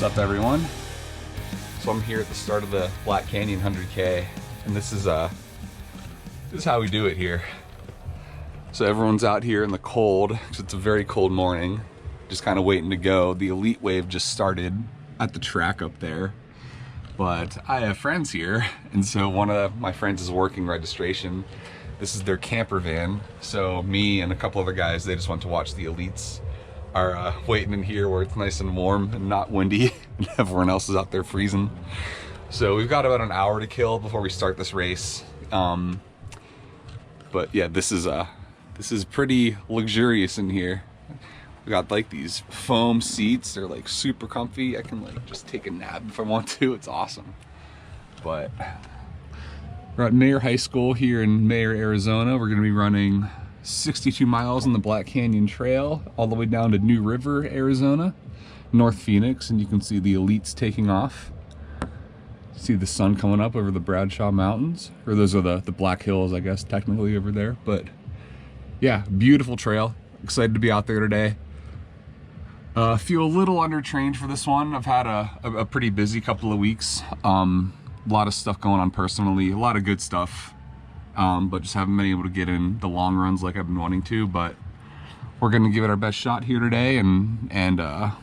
What's up, everyone? So I'm here at the start of the Black Canyon 100K, and this is how we do it here. So everyone's out here in the cold because it's a very cold morning, just kind of waiting to go. The elite wave just started at the track up there, but I have friends here, and so one of my friends is working registration. This is their camper van, so me and a couple other guys, they just went to watch the elites, are waiting in here where it's nice and warm and not windy, and everyone else is out there freezing. So we've got about an hour to kill before we start this race. But yeah, this is pretty luxurious in here. We got like these foam seats. They're like super comfy. I can like just take a nap if I want to. It's awesome. But we're at Mayer High School here in Mayer, Arizona. We're gonna be running 62 miles on the Black Canyon Trail all the way down to New River, Arizona, North Phoenix, and you can see the elites taking off. See the sun coming up over the Bradshaw Mountains, or those are the Black Hills, I guess, technically over there. But yeah, beautiful trail. Excited to be out there today. Feel a little undertrained for this one. I've had a pretty busy couple of weeks. A lot of stuff going on personally, a lot of good stuff. But just haven't been able to get in the long runs like I've been wanting to. But we're gonna give it our best shot here today, and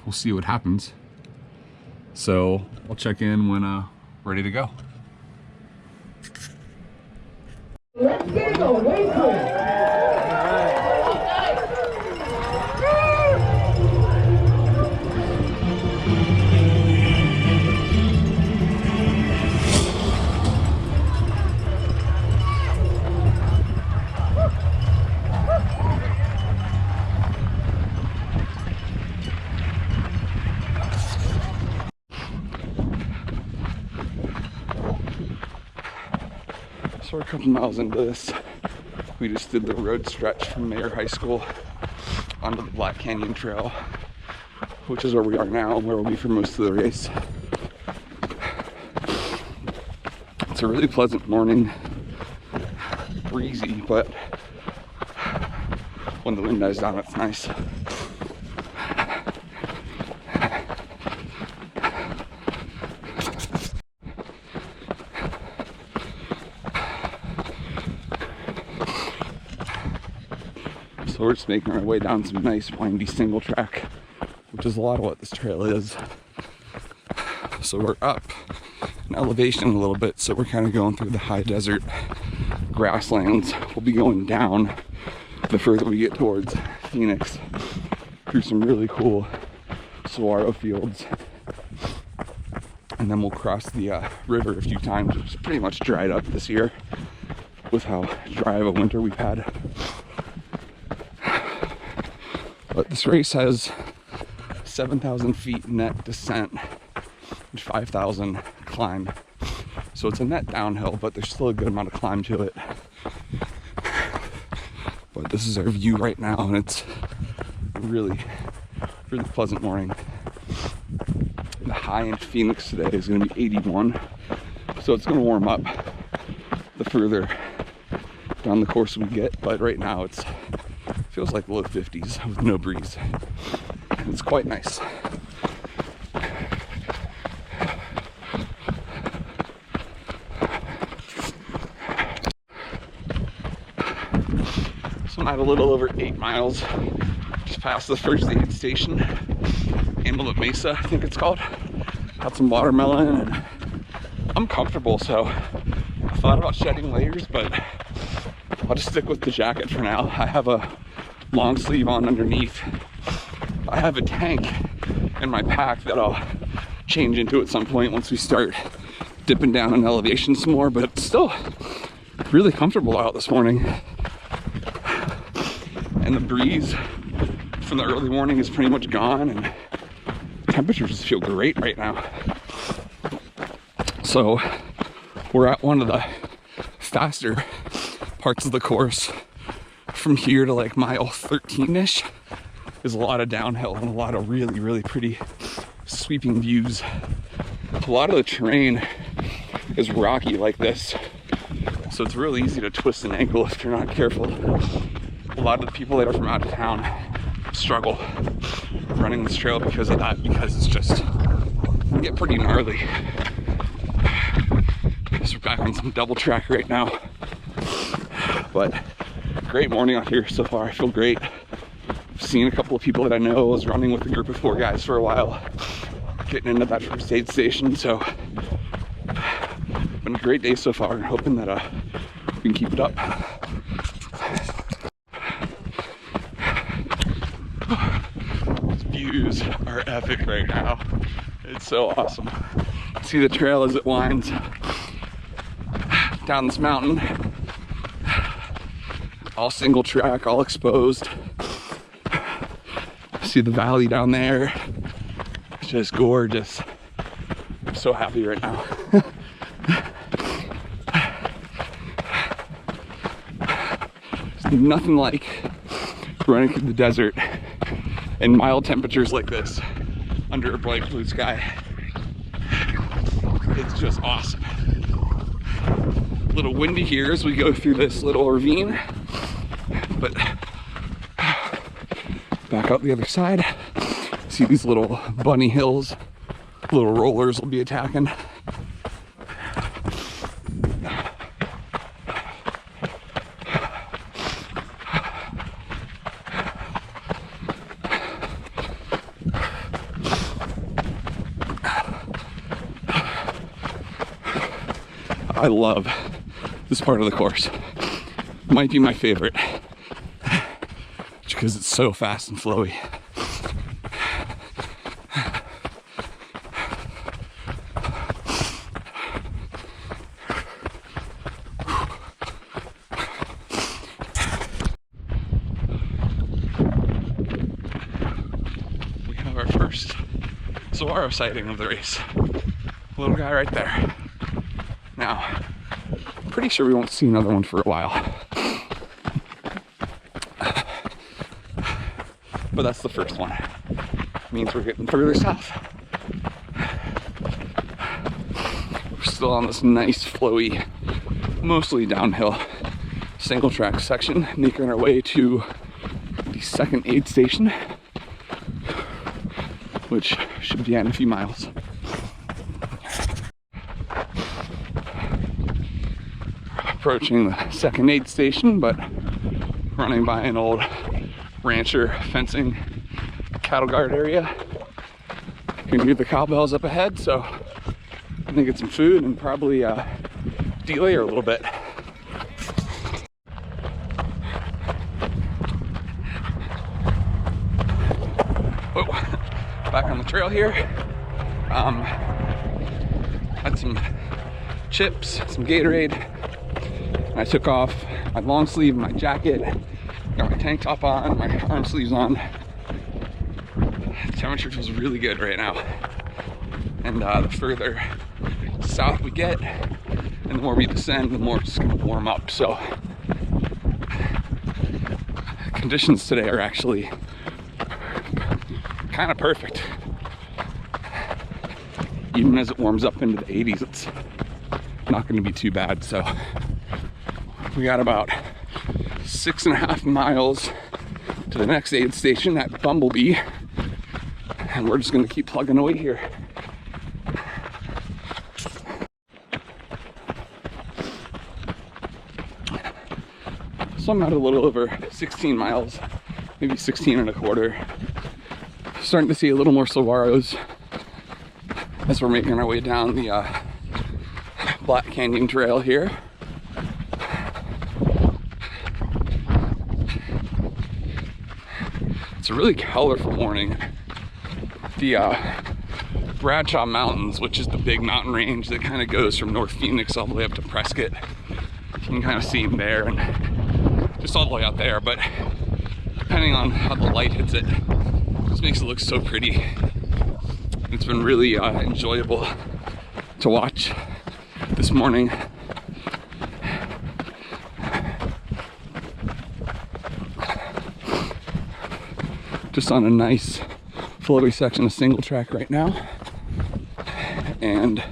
we'll see what happens. So I'll check in when ready to go. Let's get it going, wait for it. So we're a couple miles into this. We just did the road stretch from Mayer High School onto the Black Canyon Trail, which is where we are now, where we'll be for most of the race. It's a really pleasant morning, breezy, but when the wind dies down, it's nice. So we're just making our way down some nice windy single track, which is a lot of what this trail is. So we're up in elevation a little bit, so we're kind of going through the high desert grasslands. We'll be going down the further we get towards Phoenix through some really cool saguaro fields. And then we'll cross the river a few times, which is pretty much dried up this year with how dry of a winter we've had. But this race has 7,000 feet net descent and 5,000 climb. So it's a net downhill, but there's still a good amount of climb to it. But this is our view right now, and it's a really, really pleasant morning. The high in Phoenix today is going to be 81, so it's going to warm up the further down the course we get. But right now it feels like low 50s with no breeze. And it's quite nice. So I'm at a little over 8 miles, just past the first aid station, Antelope Mesa, I think it's called. Got some watermelon, and I'm comfortable, so I thought about shedding layers, but I'll just stick with the jacket for now. I have a long sleeve on underneath. I have a tank in my pack that I'll change into at some point once we start dipping down in elevation some more, but it's still really comfortable out this morning. And the breeze from the early morning is pretty much gone, and temperatures feel great right now. So we're at one of the faster parts of the course. From here to like mile 13-ish is a lot of downhill and a lot of really, really pretty sweeping views. A lot of the terrain is rocky like this, so it's really easy to twist an ankle if you're not careful. A lot of the people that are from out of town struggle running this trail because of that, because it's just can get pretty gnarly. So we're back on some double track right now. But great morning out here so far. I feel great. I've seen a couple of people that I know. I was running with a group of 4 guys for a while, getting into that first aid station. So been a great day so far, and hoping that we can keep it up. These views are epic right now. It's so awesome. See the trail as it winds down this mountain. All single track, all exposed. See the valley down there. It's just gorgeous. I'm so happy right now. There's nothing like running through the desert in mild temperatures like this under a bright blue sky. It's just awesome. A little windy here as we go through this little ravine, but back out the other side. See these little bunny hills, little rollers will be attacking. I love this part of the course. Might be my favorite, because it's so fast and flowy. We have our first saguaro sighting of the race. Little guy right there. Now, pretty sure we won't see another one for a while. But that's the first one. Means we're getting further south. We're still on this nice, flowy, mostly downhill single track section, making our way to the second aid station, which should be in a few miles. Approaching the second aid station, but running by an old rancher fencing cattle guard area. You can hear the cowbells up ahead, so I'm gonna get some food and probably delay her a little bit. Oh, back on the trail here. Had some chips, some Gatorade. I took off my long sleeve and my jacket, got my tank top on, my arm sleeves on. The temperature feels really good right now. And the further south we get and the more we descend, the more it's gonna warm up. So conditions today are actually kind of perfect. Even as it warms up into the 80s, it's not gonna be too bad. So we got about 6.5 miles to the next aid station at Bumblebee, and we're just gonna keep plugging away here. So I'm at a little over 16 miles, maybe 16.25. Starting to see a little more saguaros as we're making our way down the Black Canyon Trail here. It's a really colorful morning. The Bradshaw Mountains, which is the big mountain range that kind of goes from North Phoenix all the way up to Prescott. You can kind of see them there and just all the way out there, but depending on how the light hits it, this makes it look so pretty. It's been really enjoyable to watch this morning. Just on a nice flowy section of single track right now, and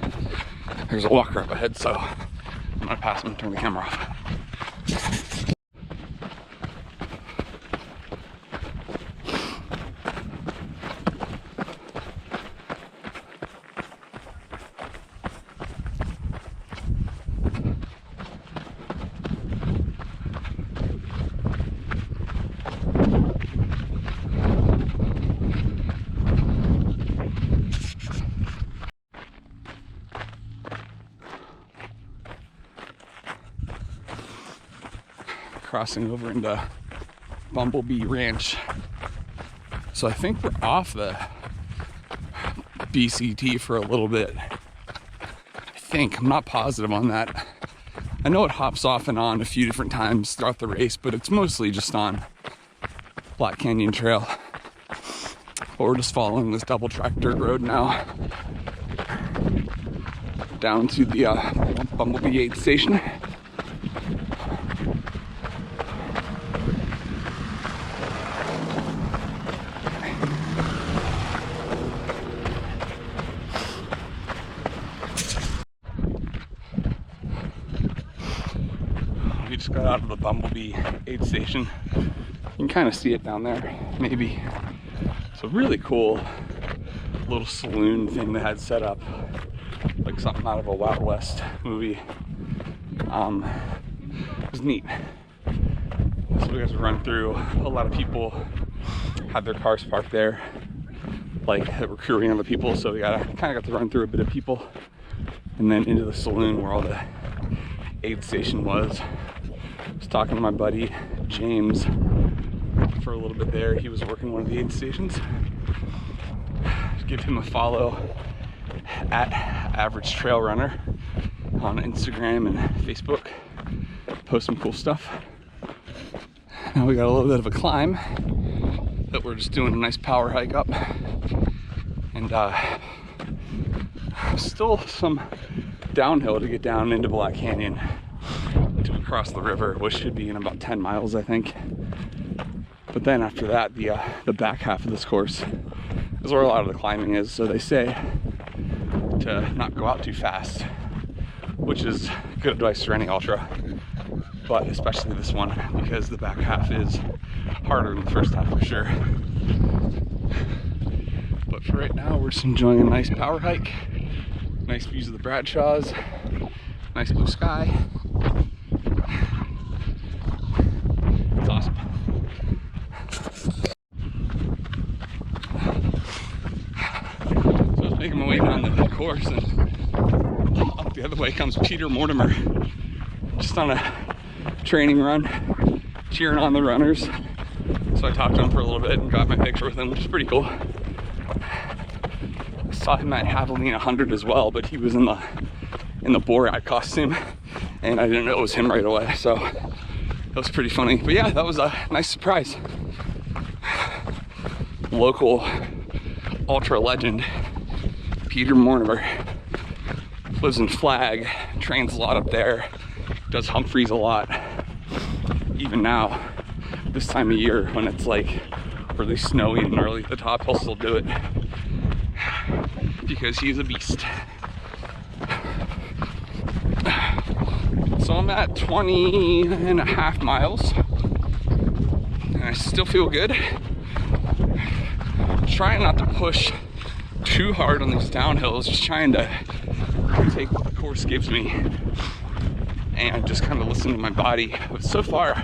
there's a walker up ahead, so I'm gonna pass him and turn the camera off. crossing over into Bumblebee Ranch. So I think we're off the BCT for a little bit. I think, I'm not positive on that. I know it hops off and on a few different times throughout the race, but it's mostly just on Black Canyon Trail. But we're just following this double track dirt road now down to the Bumblebee aid station. We just got out of the Bumblebee aid station. You can kind of see it down there, maybe. It's a really cool little saloon thing they had set up, like something out of a Wild West movie. It was neat. So we got to run through. A lot of people had their cars parked there, like that were crewing other people. So we kind of got to run through a bit of people, and then into the saloon where all the aid station was. I was talking to my buddy James for a little bit there. He was working one of the aid stations. Give him a follow at Average Trail Runner on Instagram and Facebook. Post some cool stuff. Now we got a little bit of a climb that we're just doing a nice power hike up, and still some downhill to get down into Black Canyon to cross the river, which should be in about 10 miles, I think. But then after that, the back half of this course is where a lot of the climbing is. So they say to not go out too fast, which is good advice for any ultra, but especially this one, because the back half is harder than the first half for sure. But for right now, we're just enjoying a nice power hike, nice views of the Bradshaws, nice blue sky. It's awesome. So I was making my way down the course, and up the other way comes Peter Mortimer, just on a training run, cheering on the runners. So I talked to him for a little bit and got my picture with him, which is pretty cool. I saw him at Javelina 100 as well, but he was in the Borat costume, and I didn't know it was him right away, so it was pretty funny. But yeah, that was a nice surprise. Local ultra legend Peter Mortimer lives in Flag, trains a lot up there, does Humphreys a lot. Even now, this time of year when it's like really snowy and early at the top, he'll still do it because he's a beast. So I'm at 20.5 miles, and I still feel good. Trying not to push too hard on these downhills, just trying to take what the course gives me and just kind of listen to my body. But so far,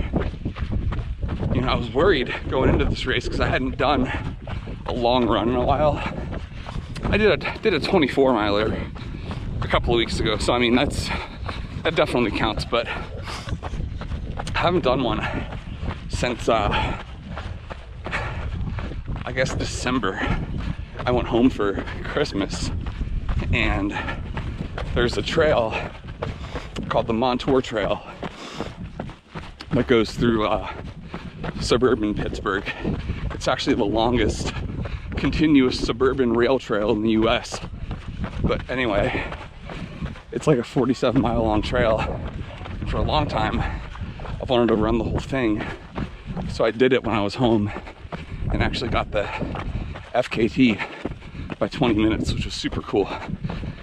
you know, I was worried going into this race because I hadn't done a long run in a while. I did a 24 miler a couple of weeks ago, so I mean that definitely counts, but I haven't done one since I guess December. I went home for Christmas, and there's a trail called the Montour Trail that goes through suburban Pittsburgh. It's actually the longest continuous suburban rail trail in the US. But anyway, it's like a 47-mile long trail. And for a long time, I've wanted to run the whole thing. So I did it when I was home and actually got the FKT by 20 minutes, which was super cool.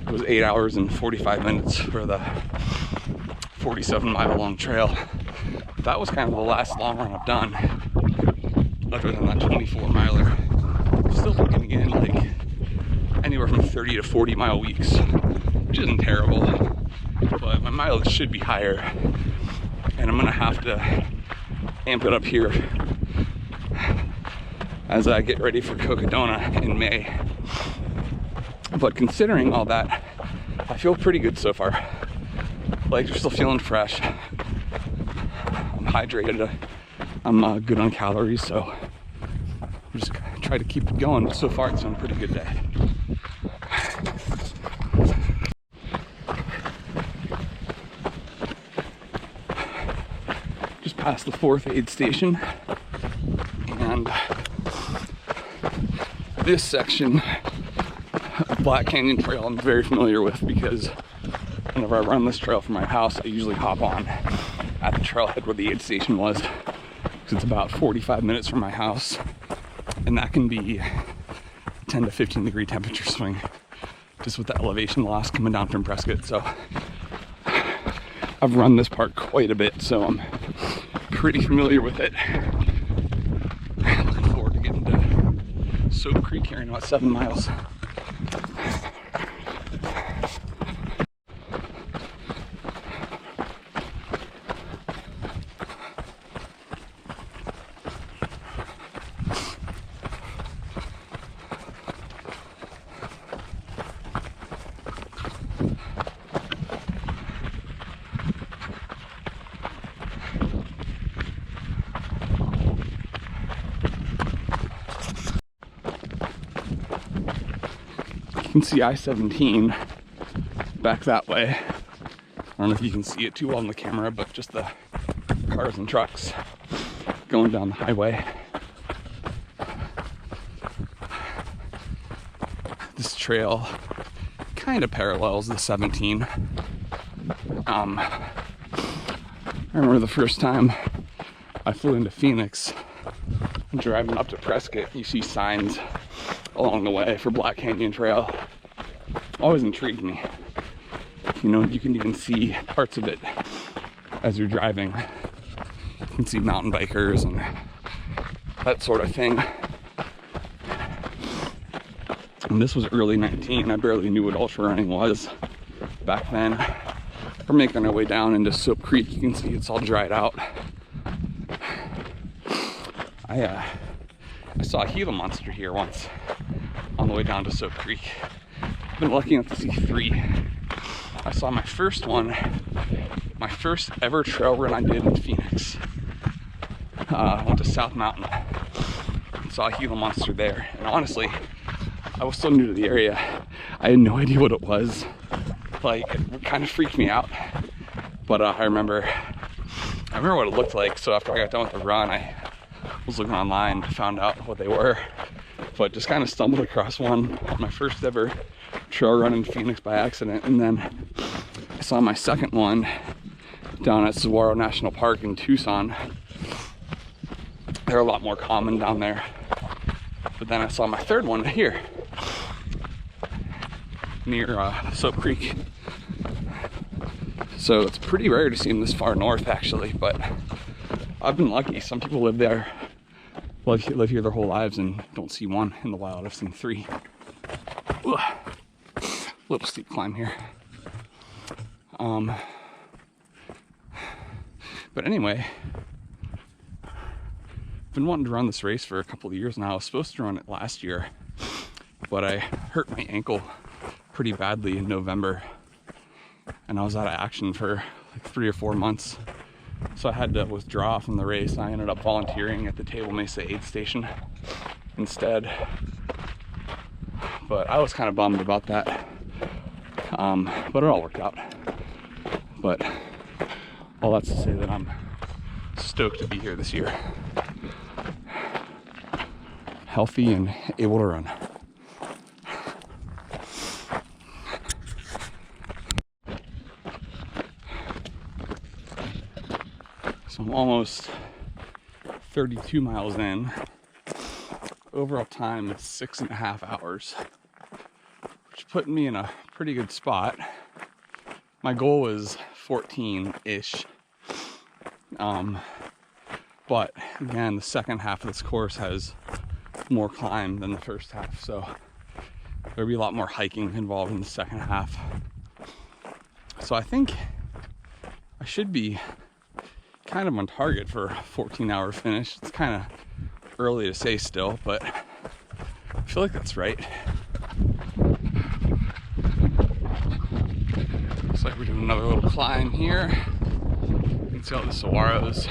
It was 8 hours and 45 minutes for the 47-mile long trail. That was kind of the last long run I've done, other than that 24 miler. I'm still looking in like anywhere from 30 to 40 mile weeks, which isn't terrible, but my mileage should be higher, and I'm gonna have to amp it up here as I get ready for Cocodona in May. But considering all that, I feel pretty good so far. Legs are still feeling fresh. I'm hydrated. I'm good on calories, so I'm just try to keep it going. But so far, it's been a pretty good day. Just past the 4th aid station, and this section of Black Canyon Trail I'm very familiar with, because whenever I run this trail from my house, I usually hop on at the trailhead where the aid station was, because it's about 45 minutes from my house, and that can be 10 to 15 degree temperature swing just with the elevation loss coming down from Prescott. So I've run this part quite a bit, so I'm pretty familiar with it. Looking forward to getting to Soap Creek here in about 7 miles. You can see I-17 back that way. I don't know if you can see it too well on the camera, but just the cars and trucks going down the highway. This trail kind of parallels the 17. I remember the first time I flew into Phoenix, driving up to Prescott, you see signs along the way for Black Canyon Trail. Always intrigued me. You know, you can even see parts of it as you're driving. You can see mountain bikers and that sort of thing. And this was early 19. I barely knew what ultra running was back then. We're making our way down into Soap Creek. You can see it's all dried out. I saw a Gila monster here once on the way down to Soap Creek. I've been lucky enough to see 3. I saw my first one, my first ever trail run I did in Phoenix. I went to South Mountain, saw a Gila monster there, and honestly, I was so new to the area, I had no idea what it was. Like, it kind of freaked me out, but I remember what it looked like. So after I got done with the run, I was looking online, found out what they were, but just kind of stumbled across one on my first ever trail run in Phoenix by accident. And then I saw my second one down at Saguaro National Park in Tucson. They're a lot more common down there. But then I saw my third one here near Soap Creek. So it's pretty rare to see them this far north, actually, but I've been lucky. Some people live there, live here their whole lives and don't see one in the wild. I've seen 3. Ugh. Little steep climb here. But anyway, I've been wanting to run this race for a couple of years now. I was supposed to run it last year, but I hurt my ankle pretty badly in November, and I was out of action for like 3 or 4 months. So I had to withdraw from the race. I ended up volunteering at the Table Mesa aid station instead. But I was kind of bummed about that. But it all worked out. But all that's to say that I'm stoked to be here this year. Healthy and able to run. So I'm almost 32 miles in. Overall time is 6.5 hours, which put me in a pretty good spot. My goal was 14-ish. But again, the second half of this course has more climb than the first half, so there'll be a lot more hiking involved in the second half. So I think I should be kind of on target for a 14-hour finish. It's kind of early to say still, but I feel like that's right. Looks like we're doing another little climb here. You can see all the saguaros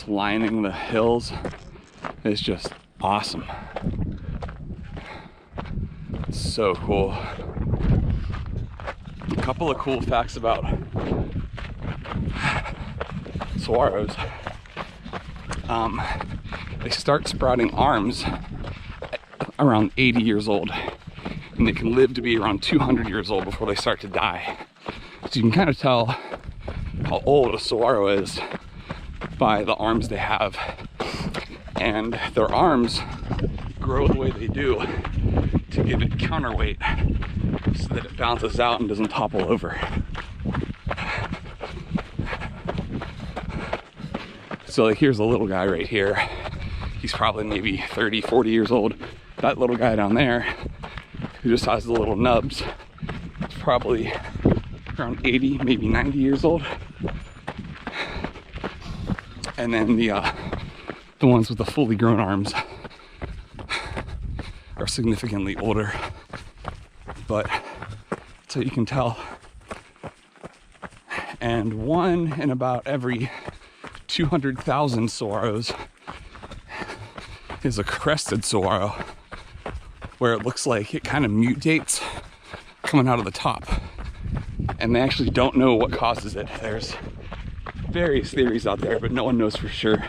just lining the hills is just awesome. It's so cool. A couple of cool facts about saguaros. They start sprouting arms at around 80 years old, and they can live to be around 200 years old before they start to die. So you can kind of tell how old a saguaro is by the arms they have. And their arms grow the way they do to give it counterweight so that it bounces out and doesn't topple over. So like, here's a little guy right here. He's probably maybe 30, 40 years old. That little guy down there, who just has the little nubs, is probably around 80, maybe 90 years old. And then the ones with the fully grown arms are significantly older. But so you can tell. And one in about every 200,000 saguaros is a crested saguaro, where it looks like it kind of mutates coming out of the top. And they actually don't know what causes it. There's various theories out there, but no one knows for sure.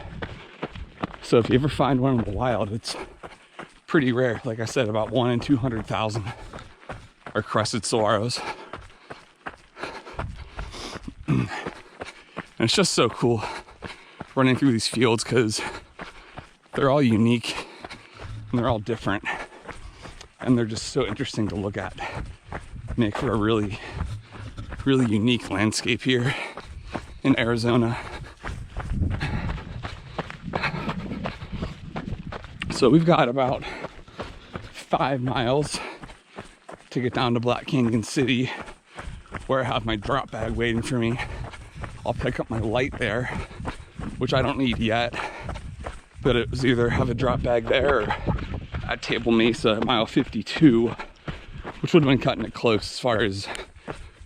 So if you ever find one in the wild, it's pretty rare. Like I said, about 1 in 200,000 are crested saguaros. And it's just so cool running through these fields because they're all unique and they're all different, and they're just so interesting to look at. Make for a really unique landscape here in Arizona. So we've got about 5 miles to get down to Black Canyon City, where I have my drop bag waiting for me. I'll pick up my light there, which I don't need yet, but it was either have a drop bag there or at Table Mesa at mile 52, which would have been cutting it close as far as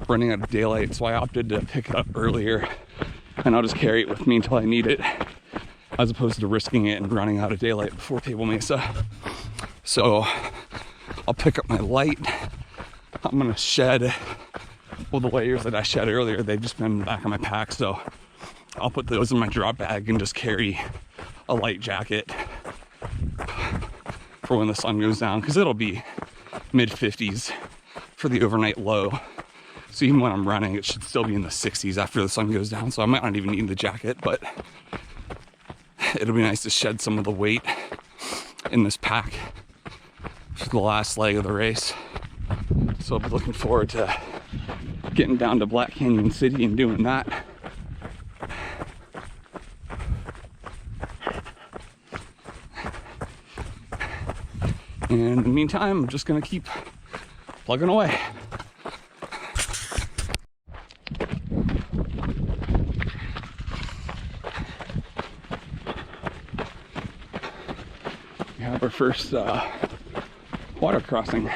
running out of daylight. So I opted to pick it up earlier, and I'll just carry it with me until I need it, as opposed to risking it and running out of daylight before Table Mesa. So I'll pick up my light. I'm gonna shed, well, the layers that I shed earlier, they've just been in the back of my pack, so I'll put those in my drop bag and just carry a light jacket for when the sun goes down, because it'll be mid-50s for the overnight low. So even when I'm running, it should still be in the 60s after the sun goes down, so I might not even need the jacket, but it'll be nice to shed some of the weight in this pack for the last leg of the race. So I'll be looking forward to getting down to Black Canyon City and doing that. And in the meantime, I'm just gonna keep plugging away. We have our first water crossing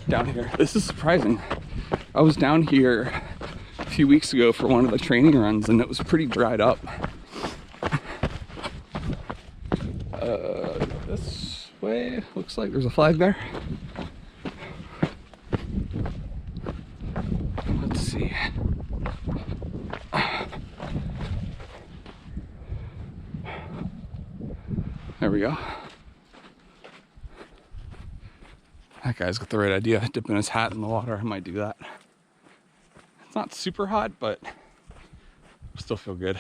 down here. This is surprising. I was down here a few weeks ago for one of the training runs, and it was pretty dried up. This way, looks like there's a flag there. Let's see. There we go. That guy's got the right idea. Dipping his hat in the water, I might do that. It's not super hot, but I still feel good.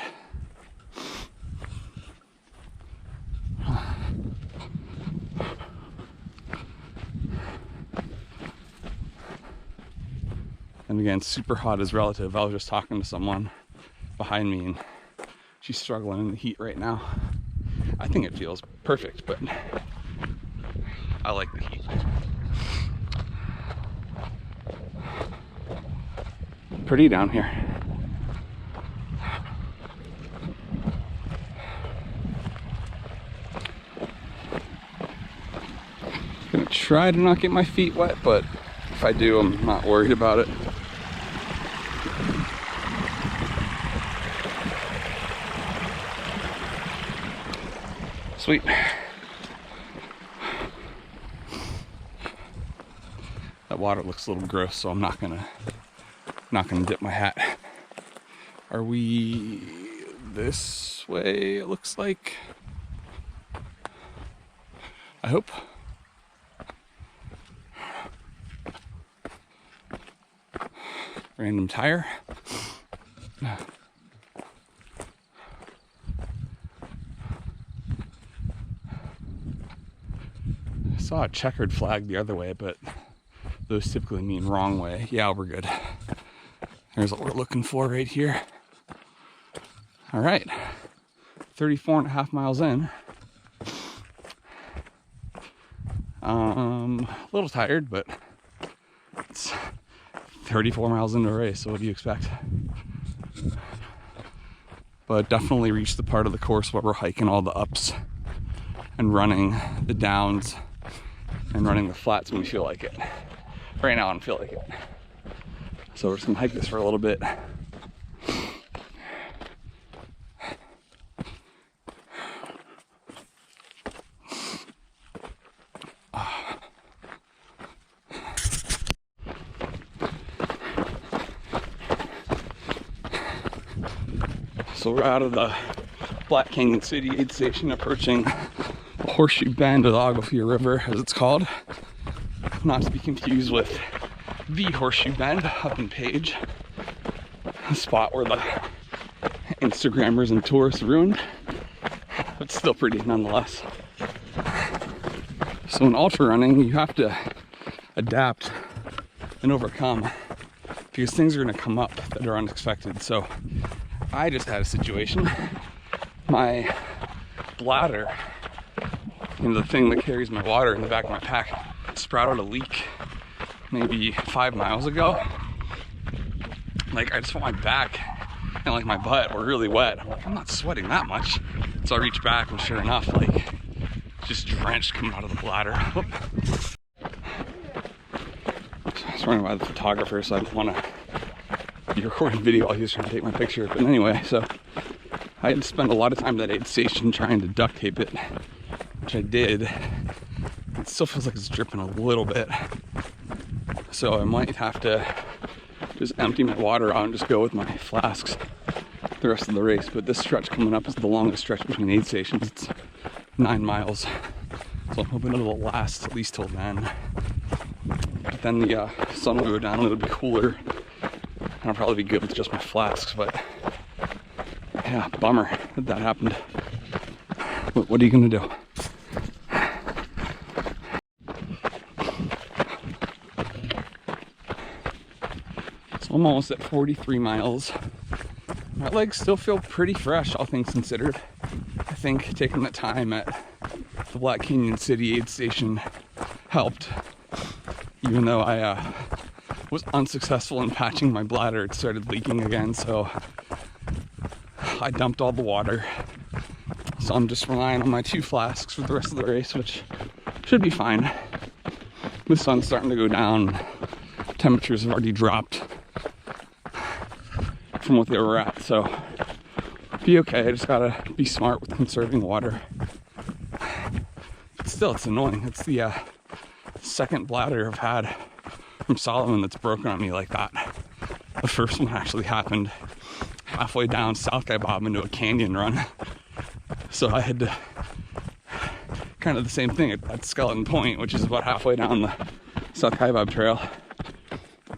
And again, super hot is relative. I was just talking to someone behind me, and she's struggling in the heat right now. I think it feels perfect, but I like the heat. Pretty down here. Gonna try to not get my feet wet, but if I do, I'm not worried about it. Sweet. That water looks a little gross, so I'm not gonna dip my hat. Are we this way? It looks like. I hope. Random tire. I saw a checkered flag the other way, but those typically mean wrong way. Yeah, we're good. There's what we're looking for right here. All right, 34.5 miles in. A little tired, but it's 34 miles into a race, so what do you expect? But definitely reached the part of the course where we're hiking all the ups and running the downs and running the flats when we feel like it. Right now I don't feel like it. So we're just gonna hike this for a little bit. So we're out of the Black Canyon City aid station, approaching the Horseshoe Bend of the Agua River, as it's called. Not to be confused with the Horseshoe Bend up in Page, a spot where the Instagrammers and tourists ruined, but still pretty nonetheless. So in ultra running, you have to adapt and overcome, because things are going to come up that are unexpected. So I just had a situation. My bladder, the thing that carries my water in the back of my pack, sprouted a leak maybe 5 miles ago. Like, I just felt my back and like my butt were really wet. I'm like, I'm not sweating that much. So I reached back and sure enough, like, just drenched coming out of the bladder. Whoop. So I was running by the photographer, so I didn't want to be recording video while he was trying to take my picture. But anyway, so I had to spend a lot of time at that aid station trying to duct tape it, which I did. It still feels like it's dripping a little bit. So I might have to just empty my water out and just go with my flasks the rest of the race. But this stretch coming up is the longest stretch between aid stations. It's 9 miles. So I'm hoping it'll last at least till then. But then the sun will go down and it'll be cooler. And I'll probably be good with just my flasks, but yeah, bummer that that happened. What are you gonna do? So I'm almost at 43 miles. My legs still feel pretty fresh, all things considered. I think taking the time at the Black Canyon City aid station helped, even though I was unsuccessful in patching my bladder. It started leaking again, so I dumped all the water. So I'm just relying on my 2 flasks for the rest of the race, which should be fine. The sun's starting to go down. Temperatures have already dropped from what they were at, so be okay. I just gotta be smart with conserving water. But still, it's annoying. It's the second bladder I've had from Solomon that's broken on me like that. The first one actually happened halfway down South Kaibab into a canyon run. So I had to kind of the same thing at Skeleton Point, which is about halfway down the South Kaibab Trail. I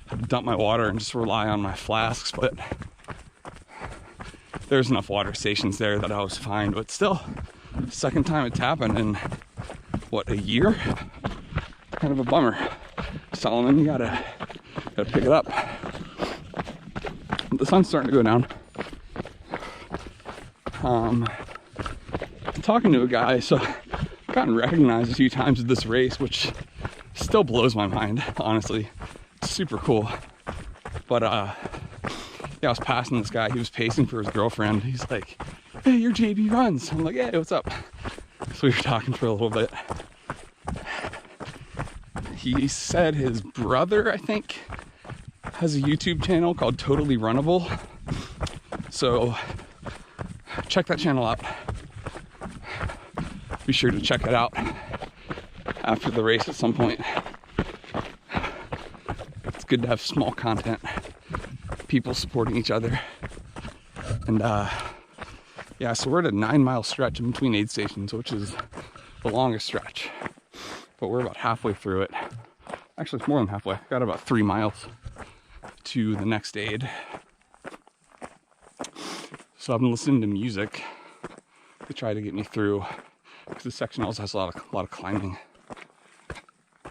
had to dump my water and just rely on my flasks, but there's enough water stations there that I was fine. But still, second time it's happened in what, a year? Kind of a bummer. Solomon, you gotta pick it up. The sun's starting to go down. I'm talking to a guy, so I've gotten recognized a few times at this race, which still blows my mind, honestly. It's super cool. But yeah, I was passing this guy. He was pacing for his girlfriend. He's like, "Hey, you're JB Runs." I'm like, "Hey, what's up?" So we were talking for a little bit. He said his brother, I think, has a YouTube channel called Totally Runnable. So check that channel out. be sure to check it out after the race at some point. It's good to have small content, people supporting each other. And yeah, so we're at a 9-mile stretch in between aid stations, which is the longest stretch, but we're about halfway through it. Actually, it's more than halfway. Got about 3 miles to the next aid. So I've been listening to music to try to get me through, because this section also has a lot of climbing.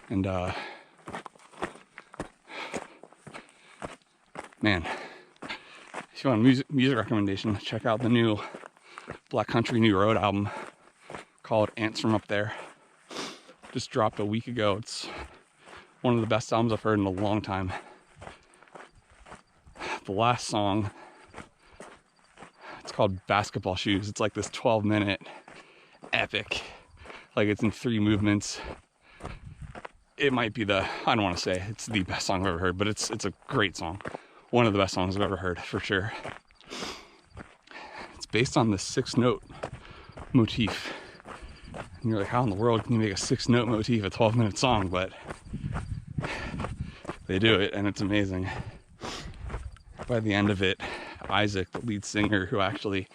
And man, if you want a music recommendation, check out the new Black Country New Road album called Ants From Up There. Just dropped a week ago. It's one of the best albums I've heard in a long time. The last song, it's called Basketball Shoes. It's like this 12-minute epic, like it's in 3 movements. It might be I don't want to say it's the best song I've ever heard, but it's a great song. One of the best songs I've ever heard, for sure. It's based on the 6-note motif. And you're like, how in the world can you make a 6-note motif a 12-minute song? But they do it, and it's amazing. By the end of it, Isaac, the lead singer, who actually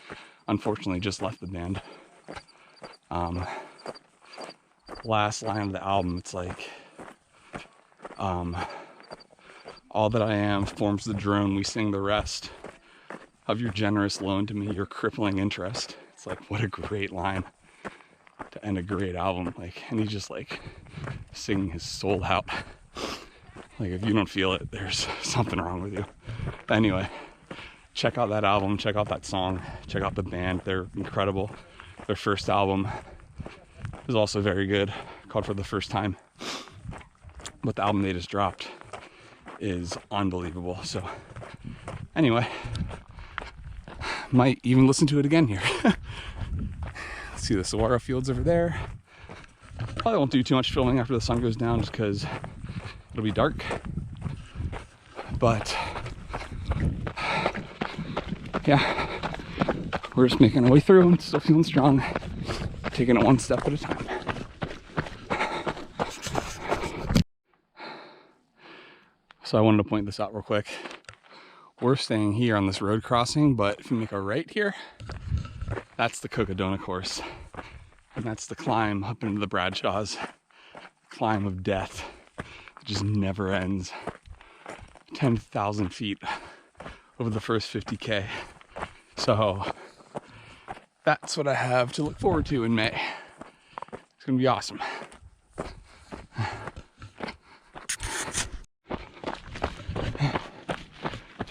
unfortunately just left the band, last line of the album, it's like, all that I am forms the drone, we sing the rest of your generous loan to me, your crippling interest. It's like, what a great line to end a great album. Like, and he's just like singing his soul out. Like, if you don't feel it, there's something wrong with you. But anyway, check out that album, check out that song, check out the band. They're incredible. Their first album is also very good, called For the First Time. But the album they just dropped is unbelievable. So anyway, might even listen to it again here. See the saguaro fields over there. Probably won't do too much filming after the sun goes down, just because it'll be dark. But yeah, we're just making our way through and still feeling strong, taking it one step at a time. So I wanted to point this out real quick. We're staying here on this road crossing, but if you make a right here, that's the Cocodona course. And that's the climb up into the Bradshaws. Climb of death. It just never ends. 10,000 feet over the first 50K. So that's what I have to look forward to in May. It's gonna be awesome.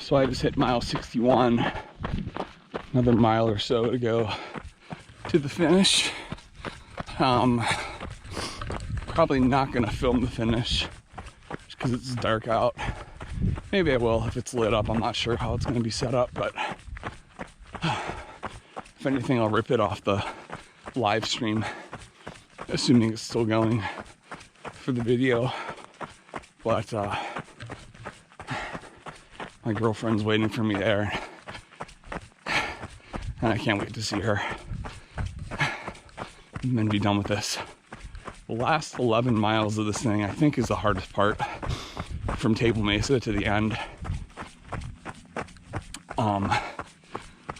So I just hit mile 61. Another mile or so to go to the finish. Probably not gonna film the finish just because it's dark out. Maybe I will if it's lit up. I'm not sure how it's gonna be set up, but if anything, I'll rip it off the live stream, assuming it's still going for the video. But my girlfriend's waiting for me there, and I can't wait to see her and then be done with this. The last 11 miles of this thing, I think, is the hardest part, from Table Mesa to the end.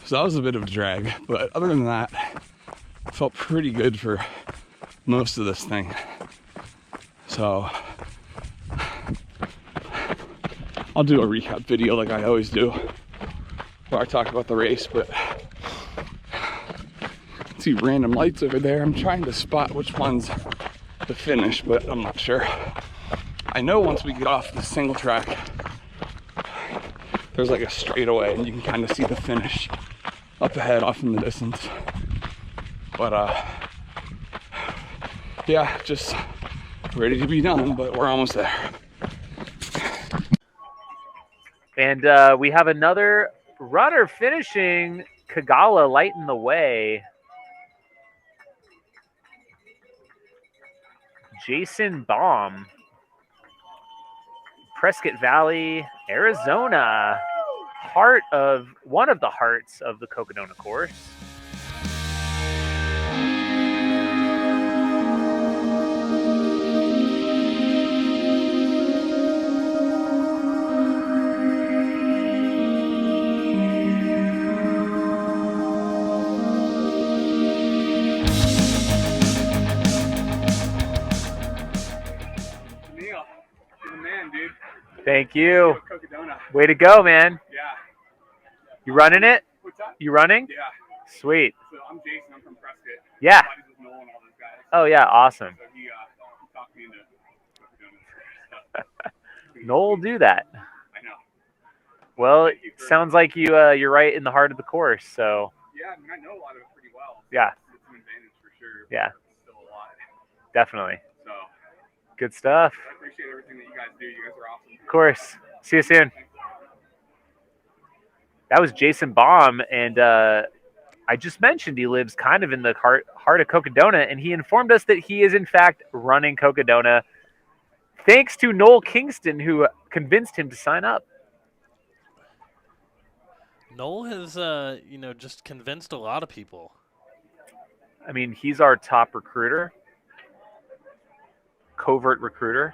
So that was a bit of a drag, but other than that, it felt pretty good for most of this thing. So I'll do a recap video like I always do, where I talk about the race, but I see random lights over there. I'm trying to spot which one's the finish, but I'm not sure. I know once we get off the single track, there's like a straightaway and you can kind of see the finish up ahead off in the distance. But yeah, just ready to be done, but we're almost there. And we have another runner finishing. Kagala lighting the way. Jason Baum. Prescott Valley, Arizona. One of the hearts of the Cocodona course. Thank you. Cocodona. Way to go, man. Yeah. You running it? What's that? You running? Yeah. Sweet. So I'm Jason. I'm from Prescott. Yeah. Buddies with Noel and all those guys. Oh, yeah. Awesome. So he talked me into Cocodona. Noel will do that. I know. Well, it sounds like you're right in the heart of the course. So Yeah, I mean, I know a lot of it pretty well. Yeah. It's an advantage for sure. Yeah. But it's still a lot. definitely. So Good stuff. I appreciate everything that you guys do. You guys are awesome. Of course. See you soon. That was Jason Baum, and I just mentioned he lives kind of in the heart of Cocodona, and he informed us that he is in fact running Cocodona, thanks to Noel Kingston, who convinced him to sign up. Noel has, just convinced a lot of people. I mean, he's our top recruiter, covert recruiter.